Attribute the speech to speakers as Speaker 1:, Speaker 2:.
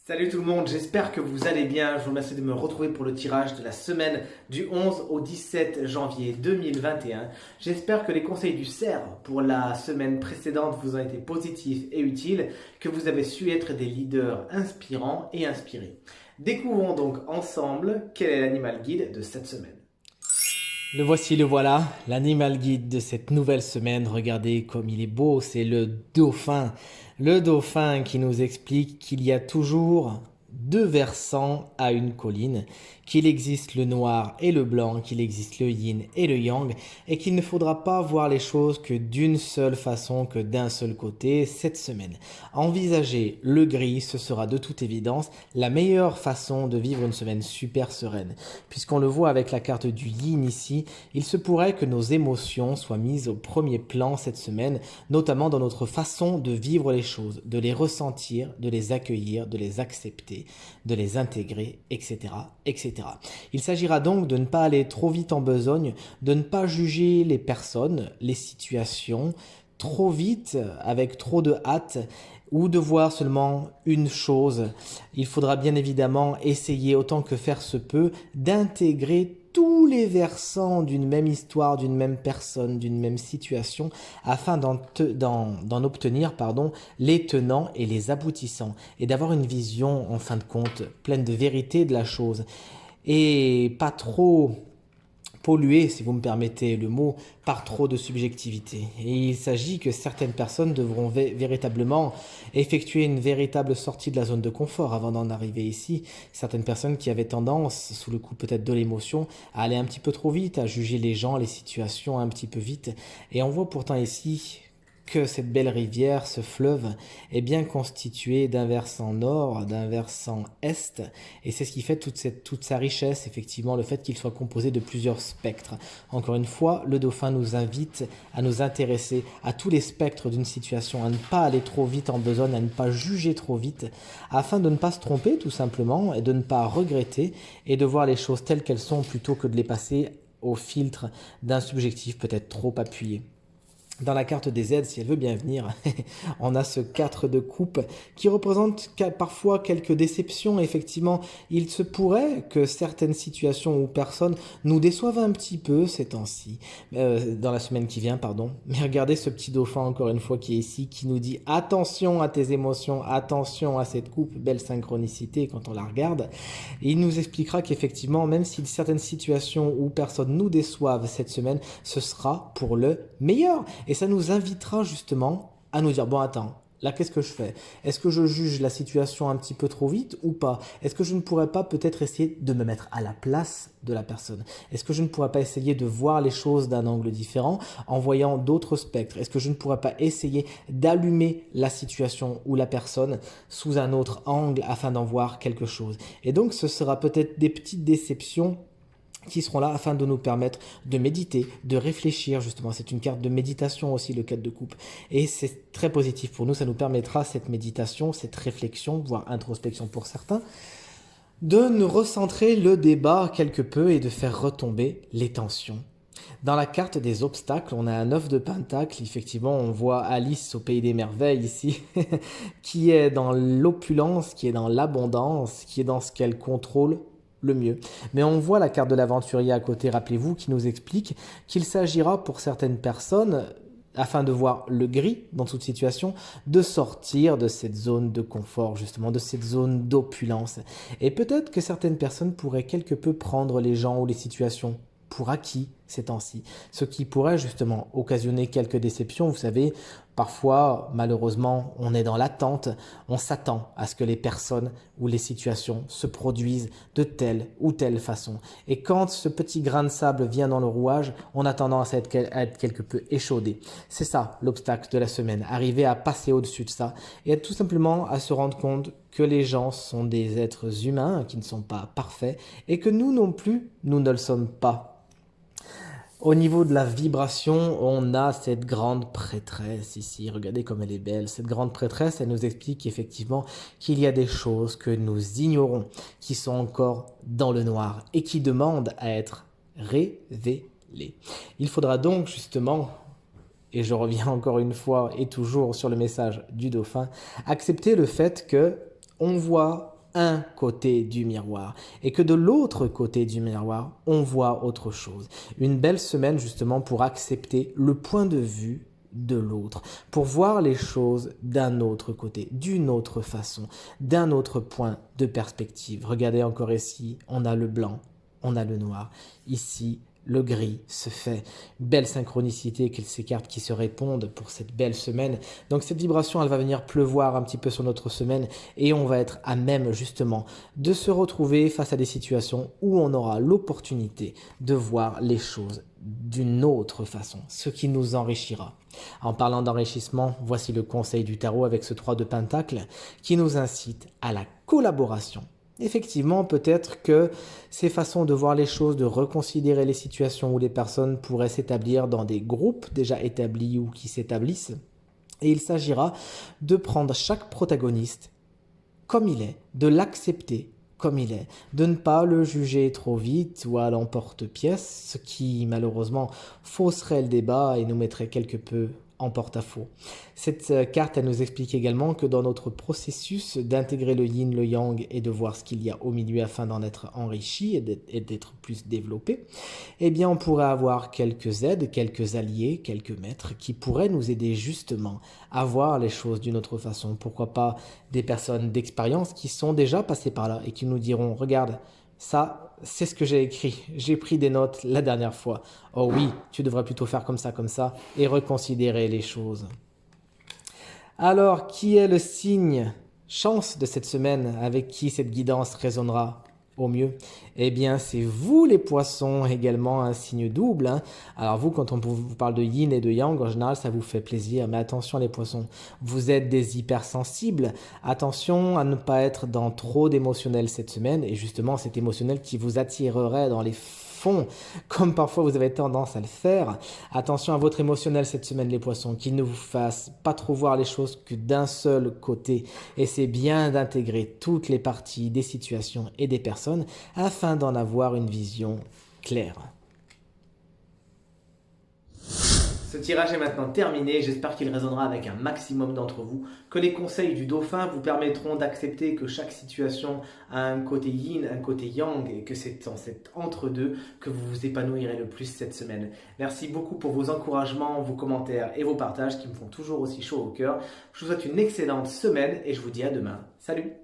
Speaker 1: Salut tout le monde, j'espère que vous allez bien. Je vous remercie de me retrouver pour le tirage de la semaine du 11 au 17 janvier 2021. J'espère que les conseils du CERF pour la semaine précédente vous ont été positifs et utiles, que vous avez su être des leaders inspirants et inspirés. Découvrons donc ensemble quel est l'animal guide de cette semaine.
Speaker 2: Le voici, le voilà, l'animal guide de cette nouvelle semaine. Regardez comme il est beau, c'est le dauphin. Le dauphin qui nous explique qu'il y a toujours deux versants à une colline, qu'il existe le noir et le blanc, qu'il existe le yin et le yang, et qu'il ne faudra pas voir les choses que d'une seule façon, que d'un seul côté cette semaine. Envisager le gris, ce sera de toute évidence la meilleure façon de vivre une semaine super sereine. Puisqu'on le voit avec la carte du yin ici, il se pourrait que nos émotions soient mises au premier plan cette semaine, notamment dans notre façon de vivre les choses, de les ressentir, de les accueillir, de les accepter, de les intégrer, etc., etc. Il s'agira donc de ne pas aller trop vite en besogne, de ne pas juger les personnes, les situations, trop vite, avec trop de hâte, ou de voir seulement une chose. Il faudra bien évidemment essayer autant que faire se peut d'intégrer tous les versants d'une même histoire, d'une même personne, d'une même situation, afin d'en obtenir les tenants et les aboutissants, et d'avoir une vision, en fin de compte, pleine de vérité de la chose, et pas trop pollué, si vous me permettez le mot, par trop de subjectivité. Et il s'agit que certaines personnes devront véritablement effectuer une véritable sortie de la zone de confort avant d'en arriver ici. Certaines personnes qui avaient tendance, sous le coup peut-être de l'émotion, à aller un petit peu trop vite, à juger les gens, les situations un petit peu vite. Et on voit pourtant ici que cette belle rivière, ce fleuve, est bien constitué d'un versant nord, d'un versant est, et c'est ce qui fait toute sa richesse, effectivement, le fait qu'il soit composé de plusieurs spectres. Encore une fois, le dauphin nous invite à nous intéresser à tous les spectres d'une situation, à ne pas aller trop vite en besogne, à ne pas juger trop vite, afin de ne pas se tromper, tout simplement, et de ne pas regretter, et de voir les choses telles qu'elles sont, plutôt que de les passer au filtre d'un subjectif peut-être trop appuyé. Dans la carte des aides, si elle veut bien venir, on a ce 4 de coupe qui représente parfois quelques déceptions. Effectivement, il se pourrait que certaines situations ou personnes nous déçoivent un petit peu ces temps-ci, dans la semaine qui vient, pardon. Mais regardez ce petit dauphin, encore une fois, qui est ici, qui nous dit attention à tes émotions, attention à cette coupe, belle synchronicité quand on la regarde. Et il nous expliquera qu'effectivement, même si certaines situations ou personnes nous déçoivent cette semaine, ce sera pour le meilleur. Et ça nous invitera justement à nous dire, bon attends, là qu'est-ce que je fais? Est-ce que je juge la situation un petit peu trop vite ou pas? Est-ce que je ne pourrais pas peut-être essayer de me mettre à la place de la personne? Est-ce que je ne pourrais pas essayer de voir les choses d'un angle différent en voyant d'autres spectres? Est-ce que je ne pourrais pas essayer d'allumer la situation ou la personne sous un autre angle afin d'en voir quelque chose? Et donc ce sera peut-être des petites déceptions qui seront là afin de nous permettre de méditer, de réfléchir justement. C'est une carte de méditation aussi, le 4 de coupe. Et c'est très positif pour nous, ça nous permettra cette méditation, cette réflexion, voire introspection pour certains, de nous recentrer le débat quelque peu et de faire retomber les tensions. Dans la carte des obstacles, on a un 9 de pentacle. Effectivement, on voit Alice au pays des merveilles ici, qui est dans l'opulence, qui est dans l'abondance, qui est dans ce qu'elle contrôle le mieux. Mais on voit la carte de l'aventurier à côté, rappelez-vous, qui nous explique qu'il s'agira pour certaines personnes, afin de voir le gris dans toute situation, de sortir de cette zone de confort, justement, de cette zone d'opulence. Et peut-être que certaines personnes pourraient quelque peu prendre les gens ou les situations pour acquis ces temps-ci, ce qui pourrait justement occasionner quelques déceptions. Vous savez, parfois, malheureusement, on est dans l'attente, on s'attend à ce que les personnes ou les situations se produisent de telle ou telle façon. Et quand ce petit grain de sable vient dans le rouage, on a tendance à être quelque peu échaudé. C'est ça l'obstacle de la semaine, arriver à passer au-dessus de ça et tout simplement à se rendre compte que les gens sont des êtres humains qui ne sont pas parfaits et que nous non plus, nous ne le sommes pas. Au niveau de la vibration, on a cette grande prêtresse ici. Regardez comme elle est belle. Cette grande prêtresse, elle nous explique effectivement qu'il y a des choses que nous ignorons, qui sont encore dans le noir et qui demandent à être révélées. Il faudra donc justement, et je reviens encore une fois et toujours sur le message du dauphin, accepter le fait que on voit un côté du miroir et que de l'autre côté du miroir, on voit autre chose. Une belle semaine justement pour accepter le point de vue de l'autre, pour voir les choses d'un autre côté, d'une autre façon, d'un autre point de perspective. Regardez encore ici, on a le blanc, on a le noir. Ici, le gris se fait. Belle synchronicité, ces cartes qui se répondent pour cette belle semaine. Donc cette vibration, elle va venir pleuvoir un petit peu sur notre semaine et on va être à même justement de se retrouver face à des situations où on aura l'opportunité de voir les choses d'une autre façon, ce qui nous enrichira. En parlant d'enrichissement, voici le conseil du tarot avec ce 3 de Pentacle qui nous incite à la collaboration. Effectivement, peut-être que ces façons de voir les choses, de reconsidérer les situations où les personnes pourraient s'établir dans des groupes déjà établis ou qui s'établissent, et il s'agira de prendre chaque protagoniste comme il est, de l'accepter comme il est, de ne pas le juger trop vite ou à l'emporte-pièce, ce qui malheureusement fausserait le débat et nous mettrait quelque peu en porte-à-faux. Cette carte, elle nous explique également que dans notre processus d'intégrer le yin, le yang et de voir ce qu'il y a au milieu afin d'en être enrichi et d'être plus développé, eh bien on pourrait avoir quelques aides, quelques alliés, quelques maîtres qui pourraient nous aider justement à voir les choses d'une autre façon. Pourquoi pas des personnes d'expérience qui sont déjà passées par là et qui nous diront « Regarde, ça, c'est ce que j'ai écrit. J'ai pris des notes la dernière fois. Oh oui, tu devrais plutôt faire comme ça, et reconsidérer les choses. » Alors, qui est le signe chance de cette semaine avec qui cette guidance résonnera au mieux? Eh bien, c'est vous les poissons, également un signe double. Alors vous, quand on vous parle de yin et de yang, en général, ça vous fait plaisir. Mais attention les poissons, vous êtes des hypersensibles. Attention à ne pas être dans trop d'émotionnel cette semaine. Et justement, cet émotionnel qui vous attirerait dans les fonds, comme parfois vous avez tendance à le faire. Attention à votre émotionnel cette semaine les poissons, qu'il ne vous fasse pas trop voir les choses que d'un seul côté. Et c'est bien d'intégrer toutes les parties des situations et des personnes afin d'en avoir une vision claire.
Speaker 1: Ce tirage est maintenant terminé, j'espère qu'il résonnera avec un maximum d'entre vous, que les conseils du dauphin vous permettront d'accepter que chaque situation a un côté yin, un côté yang, et que c'est dans cet entre-deux que vous vous épanouirez le plus cette semaine. Merci beaucoup pour vos encouragements, vos commentaires et vos partages qui me font toujours aussi chaud au cœur. Je vous souhaite une excellente semaine et je vous dis à demain. Salut!